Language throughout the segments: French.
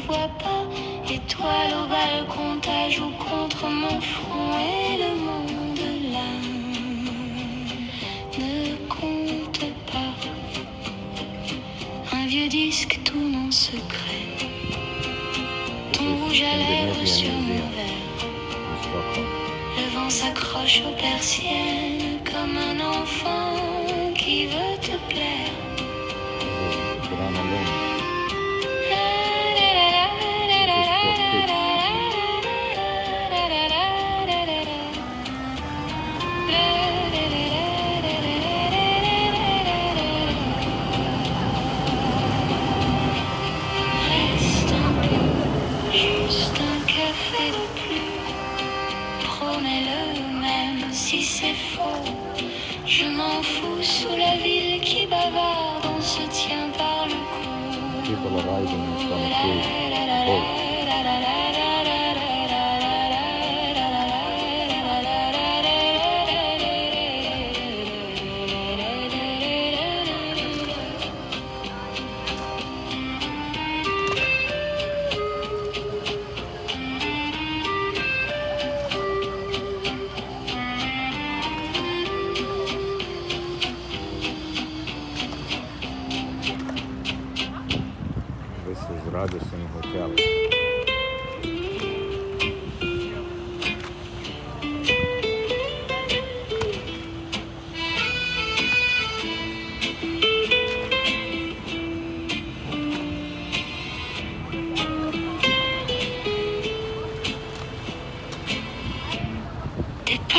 vois pas. Étoile au balcon, ta joue contre mon front et le monde là ne compte pas. Un vieux disque tourne en secret. Ton rouge à lèvres sur mon verre. Le vent s'accroche aux persiennes comme un enfant qui veut te plaire. Reste un peu, juste un café de plus. Promets-le même si c'est faux. Je m'en fous sous la ville qui bavarde, on se tient par le cou. People arriving from a boat. This is Radisson Hotel. Tes pas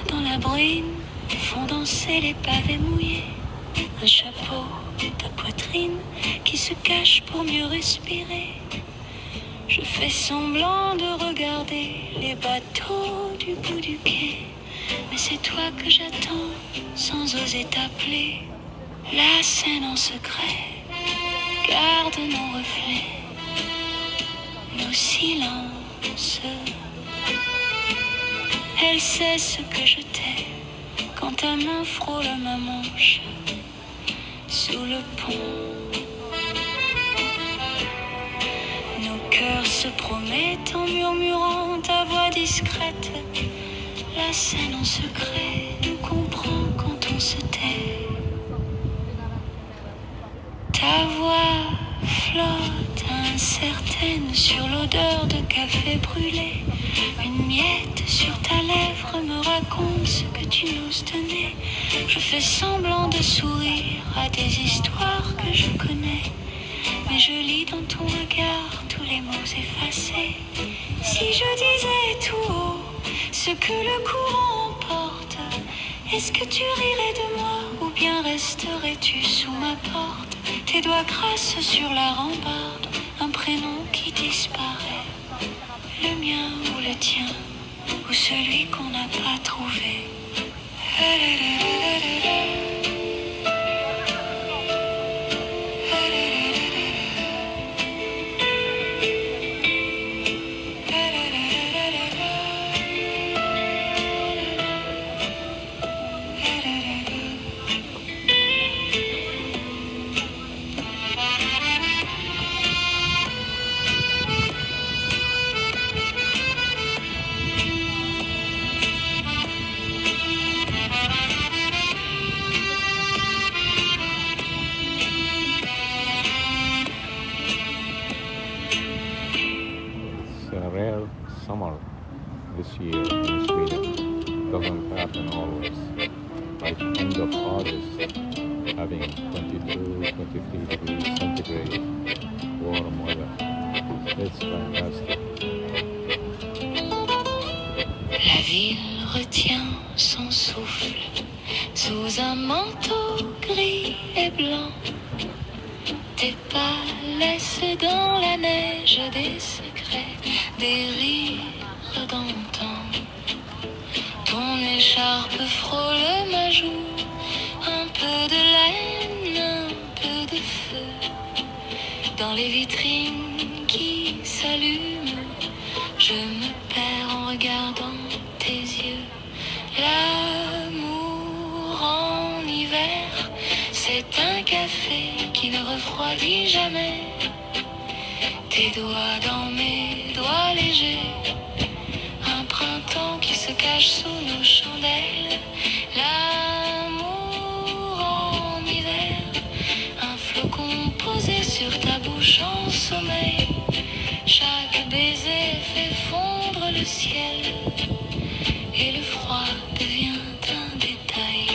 dans la bruine font danser les pavés mouillés. Un chapeau, ta poitrine qui se cache pour mieux respirer. Je fais semblant de regarder les bateaux du bout du quai. Mais c'est toi que j'attends sans oser t'appeler. La scène en secret garde nos reflets, nos silences. Elle sait ce que je t'ai quand ta main frôle ma manche sous le pont. Nos cœurs se promettent en murmurant ta voix discrète. La scène en secret nous comprend quand on se tait. Ta voix flotte incertaine sur l'odeur de café brûlé. Une miette sur ta lèvre me raconte ce que tu n'oses donner. Je fais semblant de sourire à des histoires que je connais. Mais je lis dans ton regard tous les mots effacés. Si je disais tout haut ce que le courant emporte, est-ce que tu rirais de moi ou bien resterais-tu sous ma porte? Tes doigts crassent sur la rambarde, un prénom qui disparaît. Le mien ou le tien, ou celui qu'on n'a pas trouvé. It's a rare summer this year in Sweden. Doesn't happen always. Like end of August, having 22, 23 degrees centigrade, warm weather. It's fantastic. La ville retient son souffle sous un manteau gris et blanc. Tes pas laissent dans la neige des secrets, des rires d'antan. Ton écharpe frôle ma joue, un peu de laine, un peu de feu. Dans les vitrines qui s'allument, je me perds en regardant tes yeux. L'amour en hiver, c'est un café qui ne refroidit jamais. Tes tes doigts dans mes doigts légers. Un printemps qui se cache sous nos chandelles. L'amour en hiver. Un flocon posé sur ta bouche en sommeil. Chaque baiser fait fondre le ciel. Et le froid devient un détail.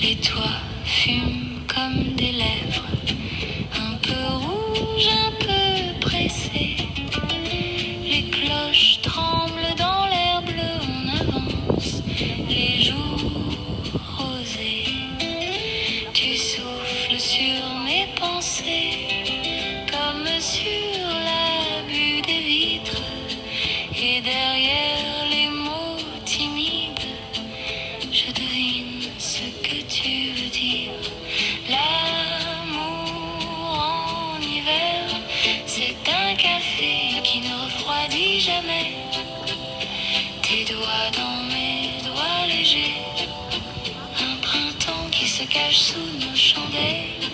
Les toits fument comme des lèvres, un peu rouges, un peu pressées. Les cloches tremblent dans l'air bleu, on avance, les jours rosés. Tu souffles sur mes pensées, comme sur l'abus des vitres. Et derrière les mots timides, je devine ce que tu veux dire. L'amour en hiver, c'est un café qui ne refroidit jamais. Tes doigts dans mes doigts légers, un printemps qui se cache sous nos chandelles.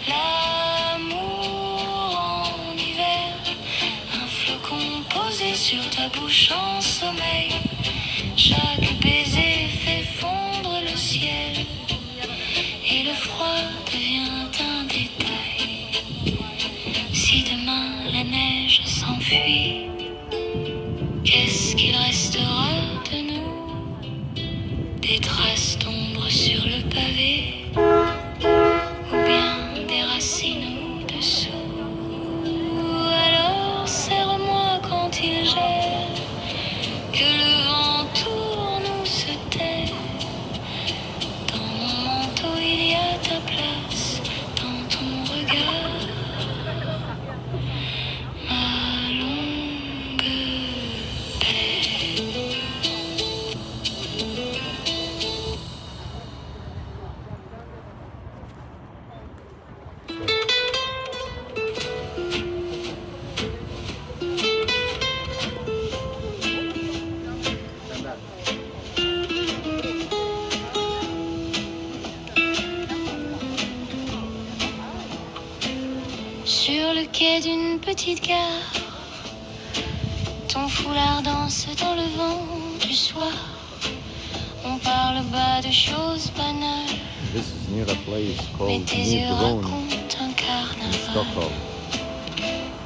L'amour en hiver, un flocon posé sur ta bouche en sommeil. Chaque baiser fait fondre le ciel. Et le froid devient un détail. Si demain la neige s'enfuit, qu'est-ce qu'il restera de nous? Des traces d'ombre sur le pavé, ou bien des racines au-dessous. Alors serre-moi quand il gèle, que le vent tourne ou se tait. Dans mon manteau il y a ta place, dans ton regard, ma longue paix. Sur le quai d'une petite gare, ton foulard danse dans le vent du soir. On parle bas de choses banales, This is near a place mais called tes yeux Nydron racontent un in carnaval. Stockholm.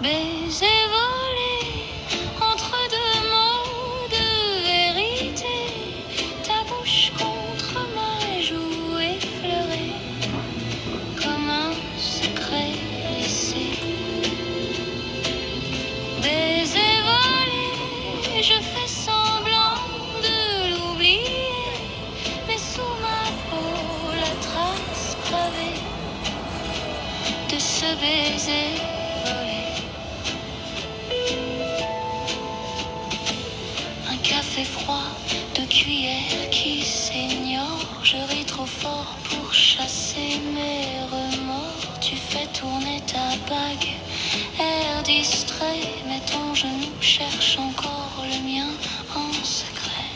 Baiser volé entre deux mots de vérité, ta bouche contre ma joue effleurée, comme un secret laissé. Baiser volé, je fais semblant de l'oublier, mais sous ma peau la trace gravée de ce baiser volé. Un café froid, deux cuillères qui s'ignorent. Je ris trop fort pour chasser mes remords. Tu fais tourner ta bague, air distrait, mais ton genou cherche encore le mien en secret.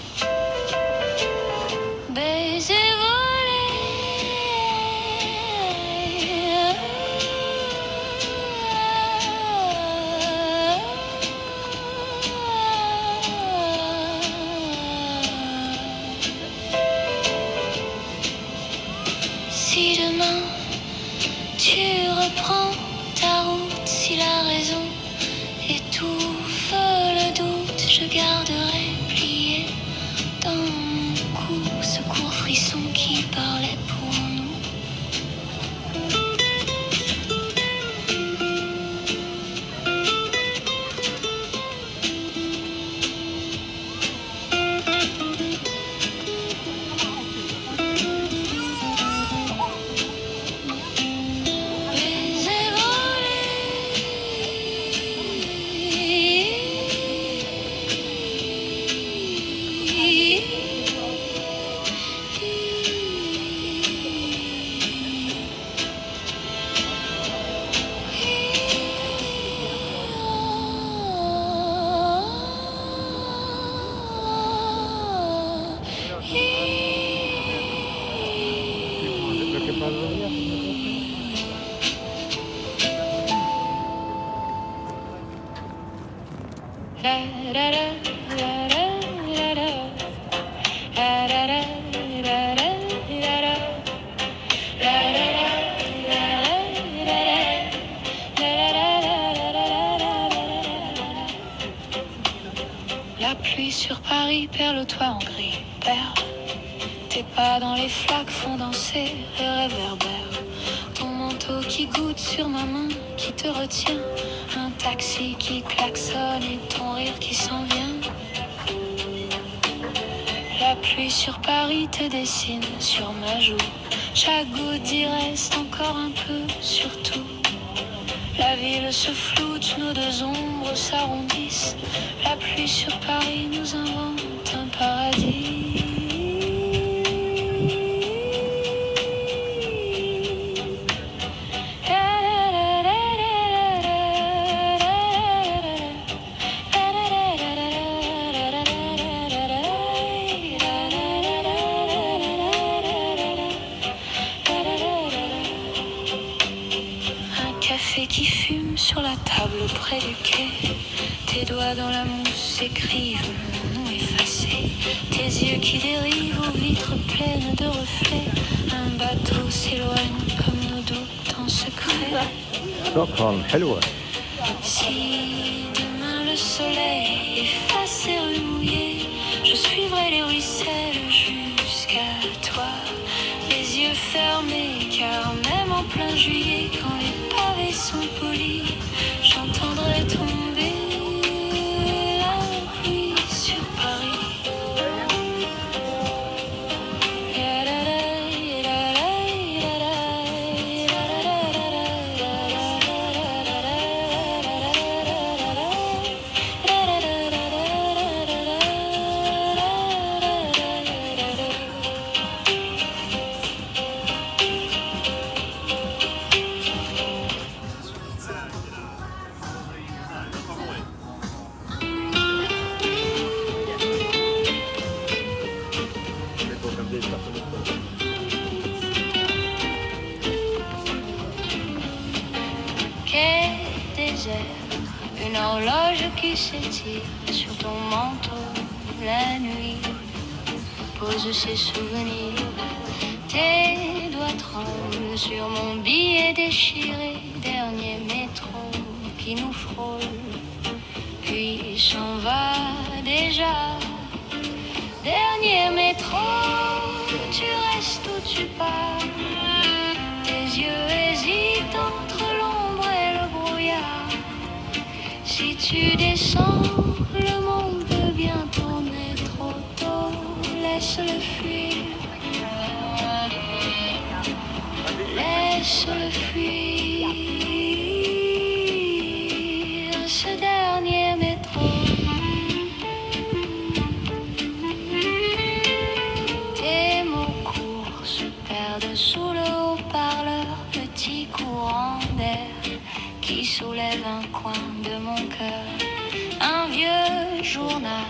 Baiser volé, si demain tu reprends ta route, si la raison étouffe le doute, je garderai plié dans mon cou ce court frisson qui parlait pour nous. Baiser volé, La pluie sur Paris perd le toit en gris perle. Tes pas dans les flaques font danser et réverbèrent. Ton manteau qui goûte sur ma main, qui te retient. Un taxi qui klaxonne et ton rire qui s'en vient. La pluie sur Paris te dessine sur ma joue. Chaque goutte y reste encore un peu sur tout. La ville se floute, nos deux ombres s'arrondissent. La pluie sur Paris nous invente un paradis. Qui fume sur la table près du quai. Tes doigts dans la mousse écrivent le nom effacé. Tes yeux qui dérivent aux vitres pleines de reflets. Un bateau s'éloigne comme nos doutes en secret. Stockholm, hello. Si demain le soleil efface ces rues mouillées, je suivrai les ruisselles jusqu'à toi. Les yeux fermés, car même en plein juillet, quand les pavés sont polis, j'entendrai tomber la pluie sur Paris. Une horloge qui s'étire sur ton manteau. La nuit pose ses souvenirs. Tes doigts tremblent sur mon billet déchiré. Dernier métro qui nous frôle, puis s'en va déjà. Dernier métro, tu restes ou tu pars. Tes yeux hésitent entre l'ombre et le brouillard. Si tu descends, le monde peut bien tourner trop tôt. Laisse-le fuir. Laisse-le fuir. Ce dernier métro. Tes mots courts se perdent sous le haut-parleur. Petit courant d'air qui soulève un coin de mon cœur. Un vieux journal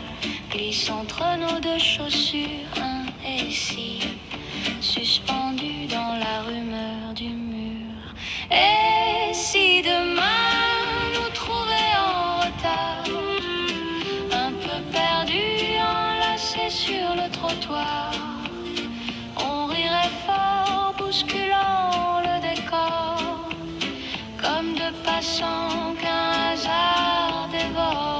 glisse entre nos deux chaussures. Un récit suspendu dans la rumeur du mur. Et si demain nous trouvait en retard, un peu perdu, enlacé sur le trottoir, on rirait fort, bousculant le décor, comme de passants qu'un hasard dévore.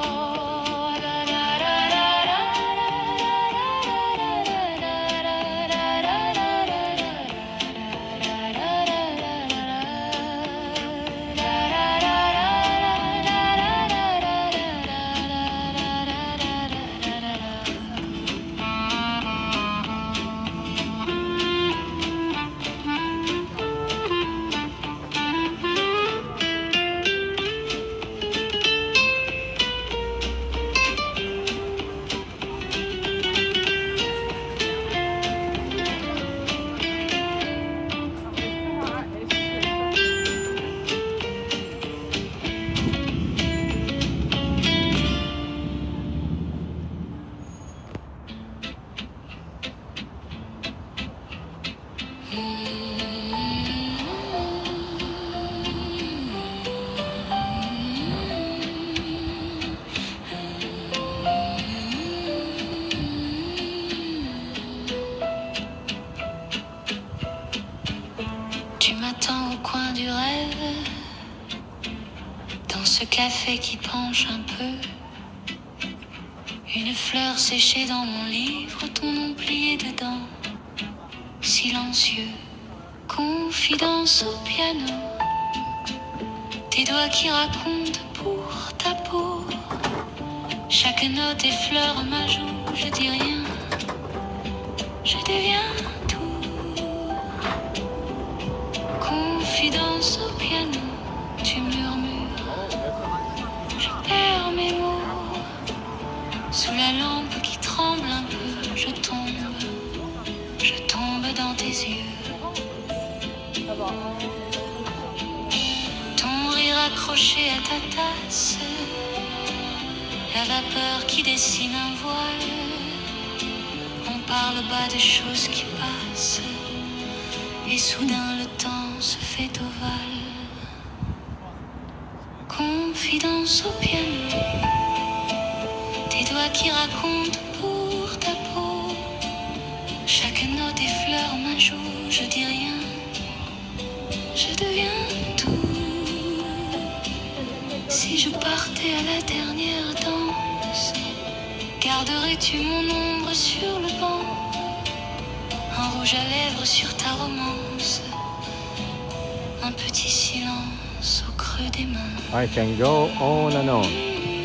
ce café qui penche un peu. Une fleur séchée dans mon livre, ton nom plié dedans. Silencieux, confidence au piano. Tes doigts qui racontent pour ta peau. Chaque note effleure ma joue, je dis rien. Je deviens tout. Confidence au piano, tu murmures. Je perds mes mots. Sous la lampe qui tremble un peu, je tombe dans tes yeux. Ton rire accroché à ta tasse, la vapeur qui dessine un voile. On parle bas des choses qui passent, et soudain le temps se fait ovale. Confidence au piano, tes doigts qui racontent pour ta peau. Chaque note effleure ma joue, je dis rien, je deviens tout. Si je partais à la dernière danse, garderais-tu mon ombre sur le banc? Un rouge à lèvres sur ta romance, un petit silence au creux des mains. I can go on and on.